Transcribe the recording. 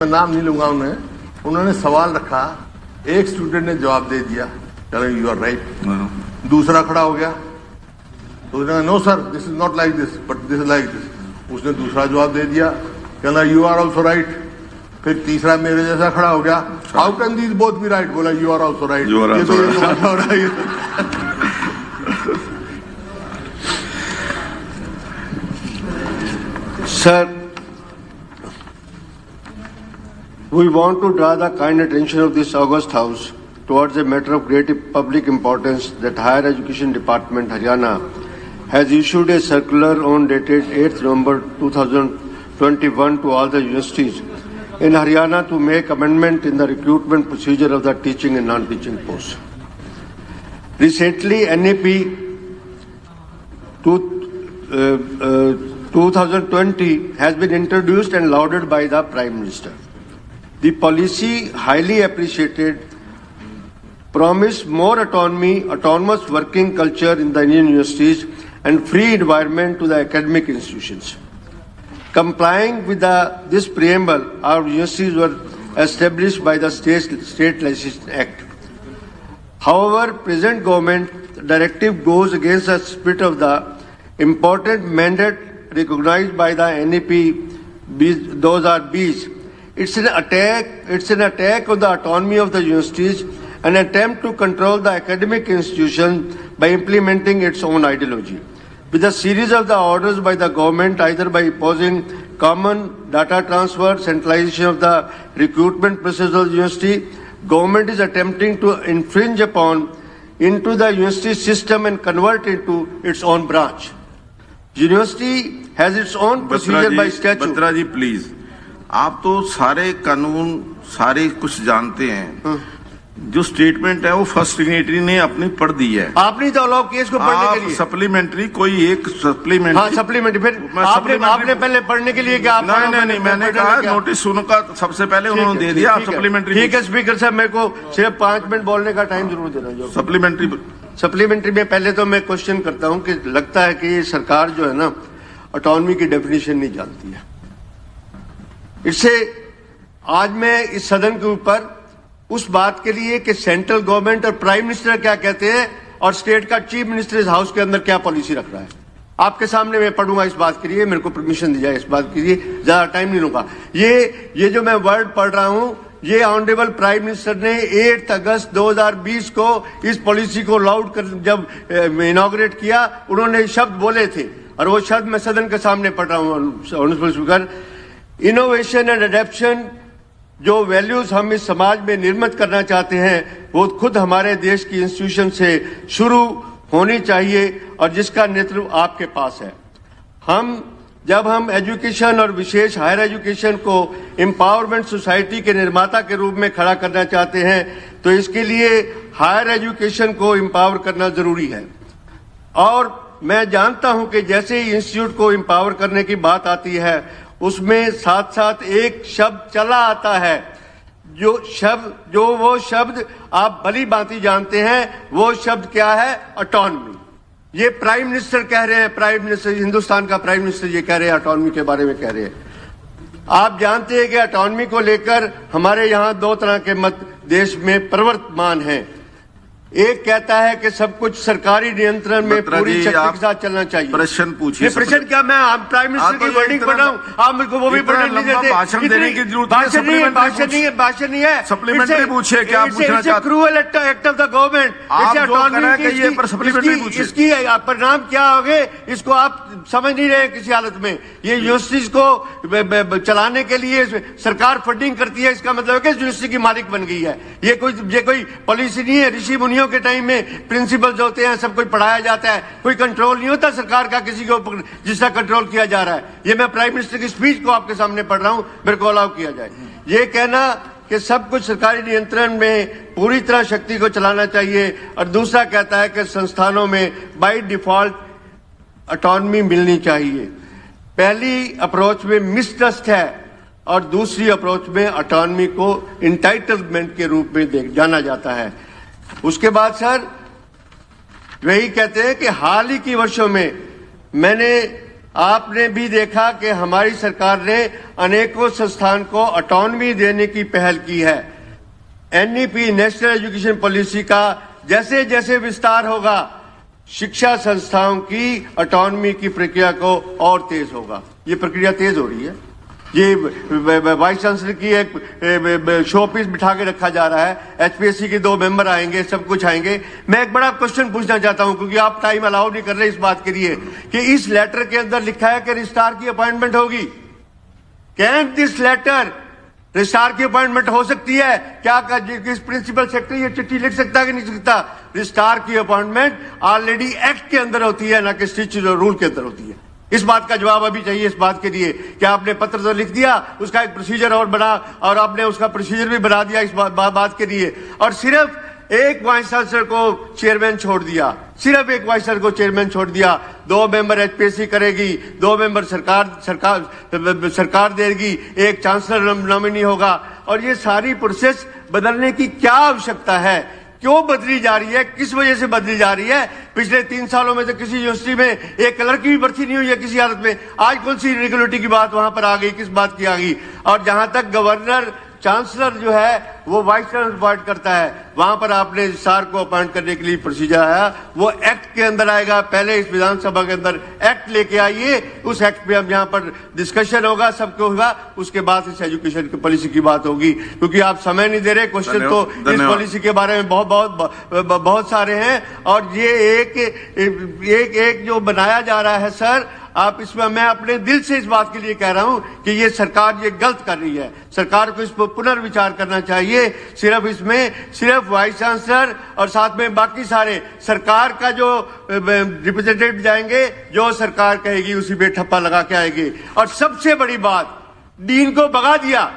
मैं नाम नहीं लूंगा उन्होंने सवाल रखा, एक स्टूडेंट ने जवाब दे दिया, यू आर राइट। दूसरा खड़ा हो गया तो उसने no sir this is not like this but this is like this. उसने दूसरा जवाब दे दिया, कहना यू आर ऑल्सो राइट। फिर तीसरा मेरे जैसा खड़ा हो गया, how can these both be right, बोला यू आर ऑल्सो राइट। ये तो हो रहा है। Sir, we want to draw the kind attention of this august House towards a matter of great public importance that Higher Education Department, Haryana, has issued a circular on dated 8th November 2021 to all the universities in Haryana to make amendment in the recruitment procedure of the teaching and non-teaching posts. Recently, NEP 2020 has been introduced and lauded by the Prime Minister. The policy, highly appreciated, promised more autonomy, autonomous working culture in the Indian universities and free environment to the academic institutions. Complying with this preamble, our universities were established by the State Legislation Act. However, present government directive goes against the spirit of the important mandate recognized by the NEP. Those are B's. It's an attack on the autonomy of the universities, an attempt to control the academic institution by implementing its own ideology. With a series of the orders by the government, either by imposing common data transfer, centralization of the recruitment process of the university, government is attempting to infringe upon into the university system and convert it to its own branch. University has its own procedure by statute. Batra ji please, आप तो सारे कानून सारे कुछ जानते हैं। जो statement है वो फर्स्ट सिग्नेटरी ने अपनी पढ़ दी है। आपने तो अलाउ किया इसको पढ़ने के लिए। सप्लीमेंट्री कोई एक सप्लीमेंट्री। हाँ सप्लीमेंट्री। फिर आपने पहले पढ़ने के लिए क्या? नहीं, मैंने कहा नोटिस उनका सबसे पहले उन्होंने दे दिया। आप सप्लीमेंट्री। ठीक है स्पीकर साहब, मेरे को सिर्फ 5 मिनट बोलने का टाइम जरूर देना। सप्लीमेंट्री में पहले तो मैं क्वेश्चन करता हूं कि लगता है कि सरकार जो है ना ऑटोनॉमी की डेफिनेशन नहीं जानती है। इससे आज मैं इस सदन के ऊपर उस बात के लिए कि सेंट्रल गवर्नमेंट और प्राइम मिनिस्टर क्या कहते हैं और स्टेट का चीफ मिनिस्टर इस हाउस के अंदर क्या पॉलिसी रख रहा है, आपके सामने मैं पढ़ूंगा इस बात के लिए। मेरे को परमिशन दी जाए इस बात के लिए, ज्यादा टाइम नहीं लूंगा। ये जो मैं वर्ड पढ़ रहा हूं, ये ऑनरेबल प्राइम मिनिस्टर ने 8 अगस्त 2020 को इस पॉलिसी को लाउड कर जब इनॉग्रेट किया, उन्होंने शब्द बोले थे और वो शब्द मैं सदन के सामने पढ़ रहा हूं। Honourable speaker, innovation and adaptation, जो वैल्यूज हम इस समाज में निर्मित करना चाहते हैं वो खुद हमारे देश की इंस्टीट्यूशन से शुरू होनी चाहिए और जिसका नेतृत्व आपके पास है। जब हम एजुकेशन और विशेष हायर एजुकेशन को एम्पावरमेंट सोसाइटी के निर्माता के रूप में खड़ा करना चाहते हैं तो इसके लिए हायर एजुकेशन को एम्पावर करना जरूरी है। और मैं जानता हूं कि जैसे ही इंस्टीट्यूट को एम्पावर करने की बात आती है उसमें साथ साथ एक शब्द चला आता है, वो शब्द आप भली भांति जानते हैं। वो शब्द क्या है? ऑटोनॉमी। ये प्राइम मिनिस्टर कह रहे हैं, प्राइम मिनिस्टर हिंदुस्तान का प्राइम मिनिस्टर ये कह रहे हैं, ऑटोनॉमी के बारे में कह रहे हैं। आप जानते हैं कि ऑटोनॉमी को लेकर हमारे यहाँ 2 तरह के मत देश में प्रवर्तमान हैं। एक कहता है कि सब कुछ सरकारी नियंत्रण में पूरी शक्ति के साथ चलना चाहिए। प्रश्न पूछिए। प्रश्न क्या? मैं प्राइम मिनिस्टर की वर्डिंग पढ़ रहा हूँ, आप मुझको वो भी पढ़ने नहीं देते। भाषण देने की जरूरत भाषण नहीं है। सप्लीमेंट्री पूछिए क्या पूछना चाहते हैं? Cruel act of the government. इसकी परिणाम क्या होंगे इसको आप समझ नहीं रहे किसी हालत में। ये यूनिवर्सिटीज को चलाने के लिए सरकार फंडिंग करती है, इसका मतलब है कि यूनिवर्सिटी की मालिक बन गई है। ये कोई पॉलिसी नहीं है। ऋषि मुनियों के टाइम में प्रिंसिपल्स होते हैं, सब कुछ पढ़ाया जाता है, कोई कंट्रोल नहीं होता सरकार का किसी के ऊपर जिसका कंट्रोल किया जा रहा है। ये मैं प्राइम मिनिस्टर की स्पीच को आपके सामने पढ़ रहा हूं, मेरे को अलाउ किया जाए। ये कहना कि सब कुछ सरकारी नियंत्रण में पूरी तरह शक्ति को चलाना चाहिए और दूसरा कहता है कि संस्थानों में बाय डिफॉल्ट ऑटोनॉमी मिलनी चाहिए। पहली अप्रोच में मिसट्रस्ट है और दूसरी अप्रोच में ऑटोनॉमी को इंटाइटलमेंट के रूप में जाना जाता है। उसके बाद सर वही कहते हैं कि हाल ही के वर्षों में मैंने आपने भी देखा कि हमारी सरकार ने अनेकों संस्थान को ऑटोनॉमी देने की पहल की है। एनईपी नेशनल एजुकेशन पॉलिसी का जैसे जैसे विस्तार होगा, शिक्षा संस्थाओं की ऑटोनॉमी की प्रक्रिया को और तेज होगा। ये प्रक्रिया तेज हो रही है। ये वाइस चांसलर की एक शो पीस बिठा के रखा जा रहा है। एचपीएससी के 2 मेंबर आएंगे, सब कुछ आएंगे। मैं एक बड़ा क्वेश्चन पूछना चाहता हूं, क्योंकि आप टाइम अलाउ नहीं कर रहे इस बात के लिए, कि इस लेटर के अंदर लिखा है कि रजिस्ट्रार की अपॉइंटमेंट होगी। कैन दिस लेटर रजिस्ट्रार की अपॉइंटमेंट हो सकती है क्या? किस प्रिंसिपल सेक्रेटरी ये चिट्ठी लिख सकता है कि नहीं सकता? रजिस्ट्रार की अपॉइंटमेंट ऑलरेडी एक्ट के अंदर होती है, ना कि स्टैट्यूट और रूल के अंदर होती है। इस बात का जवाब अभी चाहिए, इस बात के लिए कि आपने पत्र तो लिख दिया, उसका एक प्रोसीजर और बना, और आपने उसका प्रोसीजर भी बना दिया इस बात के लिए, और सिर्फ एक वाइस चांसलर को चेयरमैन छोड़ दिया, सिर्फ एक वाइस चांसलर को चेयरमैन छोड़ दिया। 2 मेंबर एचपीएससी करेगी, 2 मेंबर सरकार देगी, एक चांसलर नॉमिनी होगा। और ये सारी प्रोसेस बदलने की क्या आवश्यकता है? क्यों बदली जा रही है? किस वजह से बदली जा रही है? पिछले 3 सालों में तो किसी यूनिवर्सिटी में एक क्लर्क की भी भर्ती नहीं हुई है किसी हालत में। आज कौन सी रेगुलेटरी की बात वहां पर आ गई? किस बात की आ गई? और जहां तक गवर्नर चांसलर जो है वो वाइस चांसलर अपॉइंट करता है, वहां पर आपने रजिस्ट्रार को अपॉइंट करने के लिए प्रोसीजर आया, वो एक्ट के अंदर आएगा। पहले इस विधानसभा के अंदर एक्ट लेके आइए, उस एक्ट पे हम यहाँ पर डिस्कशन होगा, सबको होगा, उसके बाद इस एजुकेशन की पॉलिसी की बात होगी। क्योंकि आप समय नहीं दे रहे, क्वेश्चन तो इस पॉलिसी के बारे में बहुत सारे हैं। और ये एक जो बनाया जा रहा है सर, आप इसमें, मैं अपने दिल से इस बात के लिए कह रहा हूं कि ये सरकार ये गलत कर रही है। सरकार को इस पर पुनर्विचार करना चाहिए। सिर्फ इसमें सिर्फ वाइस चांसलर और साथ में बाकी सारे सरकार का जो रिप्रेजेंटेटिव जाएंगे, जो सरकार कहेगी उसी पे ठप्पा लगा के आएंगे। और सबसे बड़ी बात, डीन को भगा दिया।